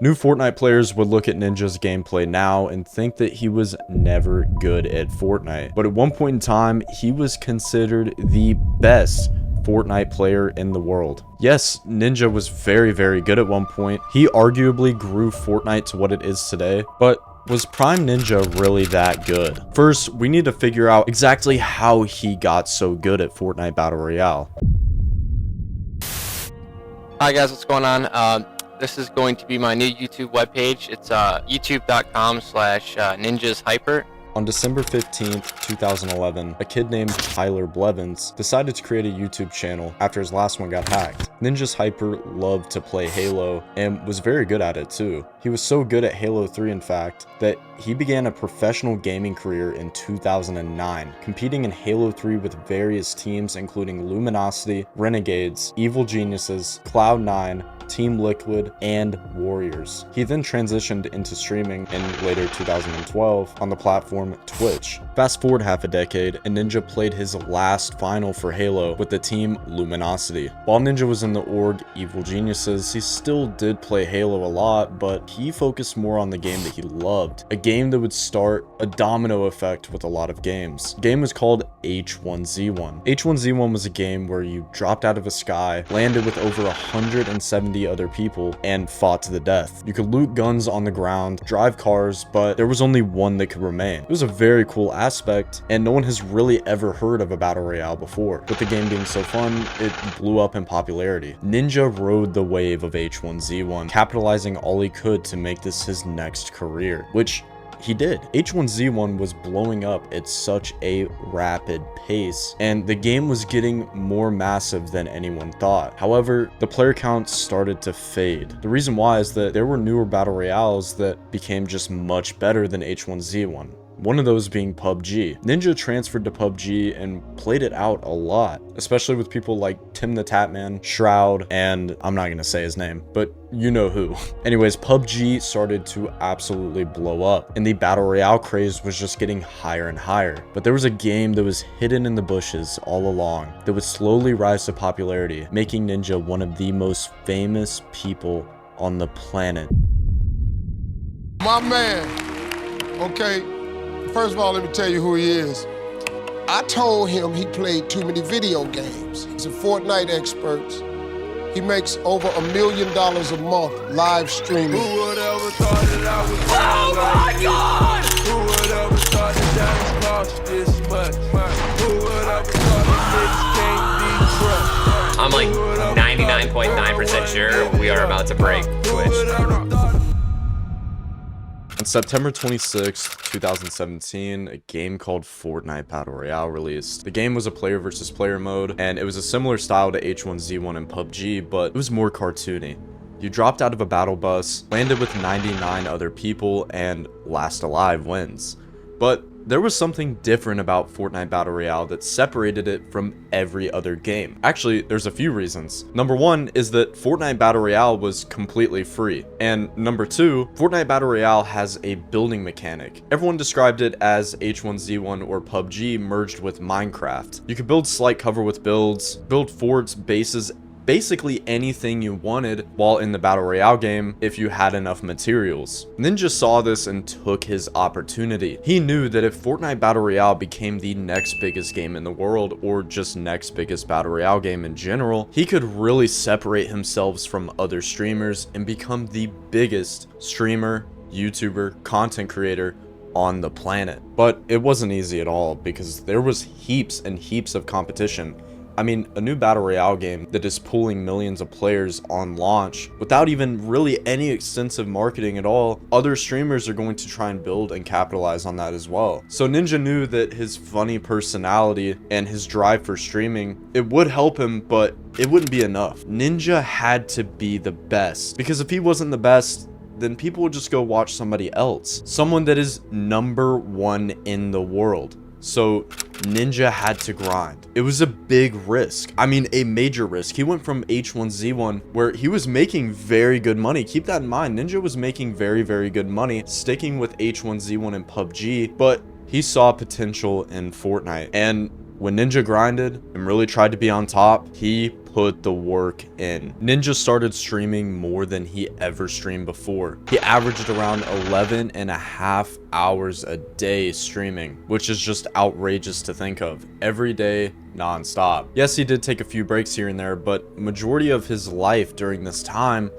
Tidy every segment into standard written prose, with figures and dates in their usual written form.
New Fortnite players would look at Ninja's gameplay now and think that he was never good at Fortnite. But at one point in time, he was considered the best Fortnite player in the world. Yes, Ninja was very, very good at one point. He arguably grew Fortnite to what it is today, but was Prime Ninja really that good? First, we need to figure out exactly how he got so good at Fortnite Battle Royale. Hi guys, what's going on? This is going to be my new YouTube webpage. It's youtube.com/ninjashyper. On December 15th, 2011, a kid named Tyler Blevins decided to create a YouTube channel after his last one got hacked. Ninja's Hyper loved to play Halo and was very good at it too. He was so good at Halo 3 in fact, that he began a professional gaming career in 2009, competing in Halo 3 with various teams including Luminosity, Renegades, Evil Geniuses, Cloud9, Team Liquid, and Warriors. He then transitioned into streaming in later 2012 on the platform Twitch. Fast forward half a decade, and Ninja played his last final for Halo with the team Luminosity. While Ninja was in the org Evil Geniuses, he still did play Halo a lot, but he focused more on the game that he loved, a game that would start a domino effect with a lot of games. The game was called H1Z1. H1Z1 was a game where you dropped out of the sky, landed with over 170 other people, and fought to the death. You could loot guns on the ground, drive cars, but there was only one that could remain. It was a very cool aspect, and no one has really ever heard of a battle royale before. With the game being so fun, it blew up in popularity. Ninja rode the wave of H1Z1, capitalizing all he could to make this his next career, which he did. H1Z1 was blowing up at such a rapid pace, and the game was getting more massive than anyone thought. However, the player count started to fade. The reason why is that there were newer battle royales that became just much better than H1Z1. One of those being PUBG. Ninja transferred to PUBG and played it out a lot, especially with people like Tim the Tatman, Shroud, and I'm not gonna say his name, but you know who. Anyways, PUBG started to absolutely blow up, and the battle royale craze was just getting higher and higher. But there was a game that was hidden in the bushes all along that would slowly rise to popularity, making Ninja one of the most famous people on the planet. My man, okay? First of all, let me tell you who he is. I told him he played too many video games. He's a Fortnite expert. He makes over $1 million a month live streaming. Who would ever thought that I would Oh my God! Who would ever thought that diamonds cost this much? Who would ever thought that niggas can't be trusted? I'm like 99.9% sure we are about to break Twitch. On September 26, 2017, a game called Fortnite Battle Royale released. The game was a player versus player mode, and it was a similar style to H1Z1 and PUBG, but it was more cartoony. You dropped out of a battle bus, landed with 99 other people, and last alive wins. But there was something different about Fortnite Battle Royale that separated it from every other game. Actually, there's a few reasons. Number one is that Fortnite Battle Royale was completely free. And number two, Fortnite Battle Royale has a building mechanic. Everyone described it as H1Z1 or PUBG merged with Minecraft. You could build slight cover with builds, build forts, bases, basically anything you wanted while in the battle royale game if you had enough materials. Ninja saw this and took his opportunity. He knew that if Fortnite Battle Royale became the next biggest game in the world, or just next biggest battle royale game in general, he could really separate himself from other streamers and become the biggest streamer, YouTuber, content creator on the planet. But it wasn't easy at all because there was heaps and heaps of competition. I mean, a new battle royale game that is pulling millions of players on launch without even really any extensive marketing at all, other streamers are going to try and build and capitalize on that as well. So Ninja knew that his funny personality and his drive for streaming, it would help him, but it wouldn't be enough. Ninja had to be the best, because if he wasn't the best, then people would just go watch somebody else, someone that is #1 in the world. So Ninja had to grind. It was a big risk. I mean, a major risk. He went from H1Z1, where he was making very good money. Keep that in mind. Ninja was making very, very good money sticking with H1Z1 and PUBG, but he saw potential in Fortnite. And when Ninja grinded and really tried to be on top, he put the work in. Ninja started streaming more than he ever streamed before. He averaged around 11.5 hours a day streaming, which is just outrageous to think of. Every day, non-stop. Yes, he did take a few breaks here and there, but majority of his life during this time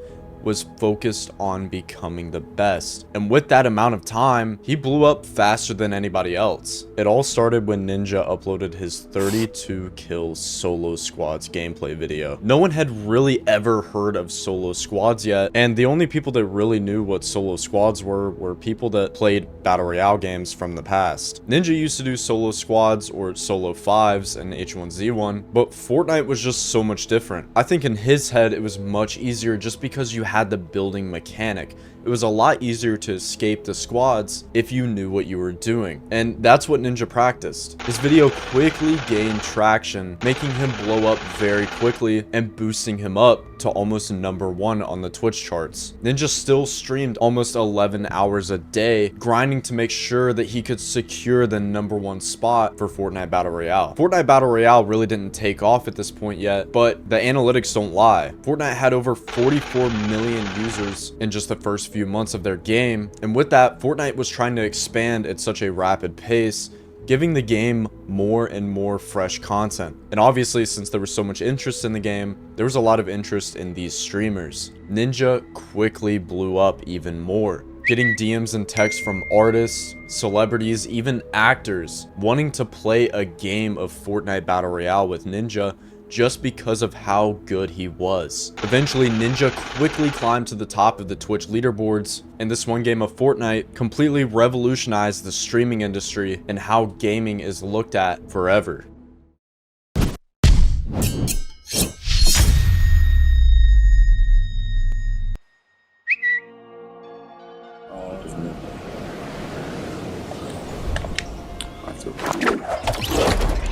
was focused on becoming the best. And with that amount of time, he blew up faster than anybody else. It all started when Ninja uploaded his 32 kills solo squads gameplay video. No one had really ever heard of solo squads yet, and the only people that really knew what solo squads were people that played battle royale games from the past. Ninja used to do solo squads or solo fives and H1Z1, but Fortnite was just so much different. I think in his head it was much easier just because you had the building mechanic. It was a lot easier to escape the squads if you knew what you were doing. And that's what Ninja practiced. His video quickly gained traction, making him blow up very quickly and boosting him up to almost #1 on the Twitch charts. Ninja still streamed almost 11 hours a day, grinding to make sure that he could secure the #1 spot for Fortnite Battle Royale. Fortnite Battle Royale really didn't take off at this point yet, but the analytics don't lie. Fortnite had over 44 million users in just the first few months of their game, and with that, Fortnite was trying to expand at such a rapid pace, giving the game more and more fresh content. And obviously, since there was so much interest in the game, there was a lot of interest in these streamers. Ninja quickly blew up even more, getting DMs and texts from artists, celebrities, even actors wanting to play a game of Fortnite Battle Royale with Ninja just because of how good he was. Eventually, Ninja quickly climbed to the top of the Twitch leaderboards, and this one game of Fortnite completely revolutionized the streaming industry and how gaming is looked at forever.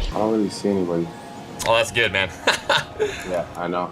I don't really see anybody. Oh, that's good, man. Yeah, I know.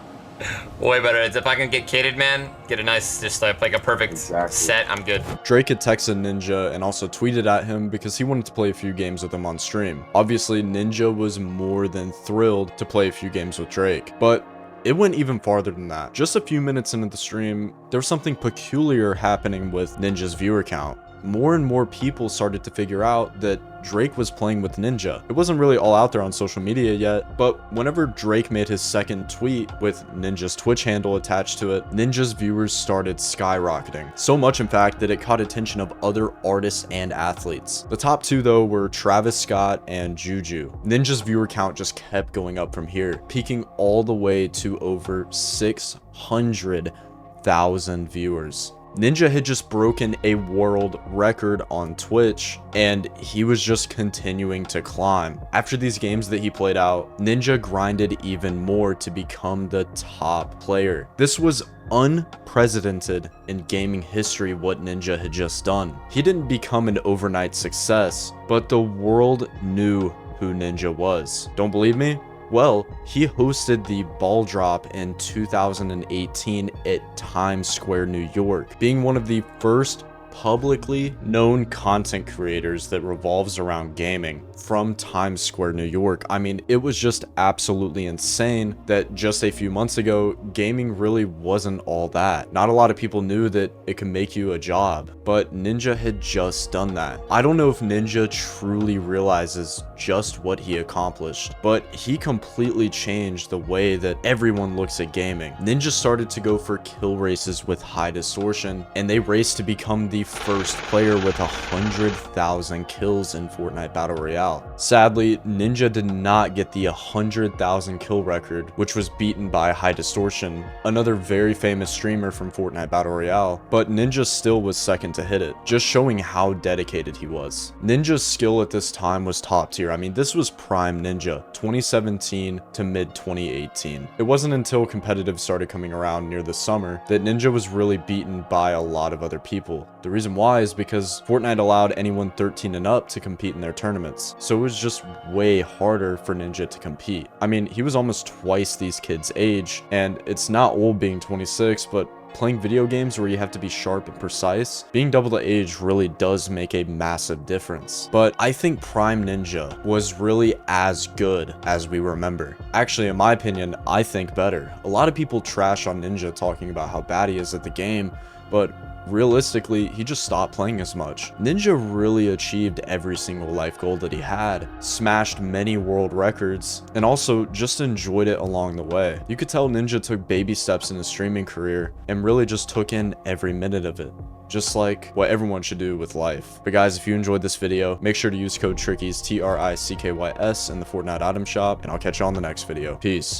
Way better. If I can get kitted, man, get a nice, just like a perfect set, I'm good. Drake had texted Ninja and also tweeted at him because he wanted to play a few games with him on stream. Obviously, Ninja was more than thrilled to play a few games with Drake, but it went even farther than that. Just a few minutes into the stream, there was something peculiar happening with Ninja's viewer count. More and more people started to figure out that Drake was playing with Ninja. It wasn't really all out there on social media yet, but whenever Drake made his second tweet with Ninja's Twitch handle attached to it, Ninja's viewers started skyrocketing. So much, in fact, that it caught attention of other artists and athletes. The top two, though, were Travis Scott and Juju. Ninja's viewer count just kept going up from here, peaking all the way to over 600,000 viewers. Ninja had just broken a world record on Twitch, and he was just continuing to climb. After these games that he played out, Ninja grinded even more to become the top player. This was unprecedented in gaming history what Ninja had just done. He didn't become an overnight success, but the world knew who Ninja was. Don't believe me? Well, he hosted the ball drop in 2018 at Times Square, New York, being one of the first publicly known content creators that revolves around gaming from Times Square, New York. I mean, it was just absolutely insane that just a few months ago, gaming really wasn't all that. Not a lot of people knew that it could make you a job, but Ninja had just done that. I don't know if Ninja truly realizes just what he accomplished, but he completely changed the way that everyone looks at gaming. Ninja started to go for kill races with high distortion, and they raced to become the first player with 100,000 kills in Fortnite Battle Royale. Sadly, Ninja did not get the 100,000 kill record, which was beaten by High Distortion, another very famous streamer from Fortnite Battle Royale, but Ninja still was second to hit it, just showing how dedicated he was. Ninja's skill at this time was top tier. I mean, this was prime Ninja, 2017 to mid 2018. It wasn't until competitive started coming around near the summer that Ninja was really beaten by a lot of other people. The reason why is because Fortnite allowed anyone 13 and up to compete in their tournaments, so it was just way harder for Ninja to compete. I mean, he was almost twice these kids' age, and it's not old being 26, but playing video games where you have to be sharp and precise, being double the age really does make a massive difference. But I think Prime Ninja was really as good as we remember. Actually, in my opinion, I think better. A lot of people trash on Ninja talking about how bad he is at the game, but realistically, he just stopped playing as much. Ninja really achieved every single life goal that he had, smashed many world records, and also just enjoyed it along the way. You could tell Ninja took baby steps in his streaming career and really just took in every minute of it. Just like what everyone should do with life. But guys, if you enjoyed this video, make sure to use code TRICKYS, TRICKYS, in the Fortnite item shop, and I'll catch you on the next video. Peace.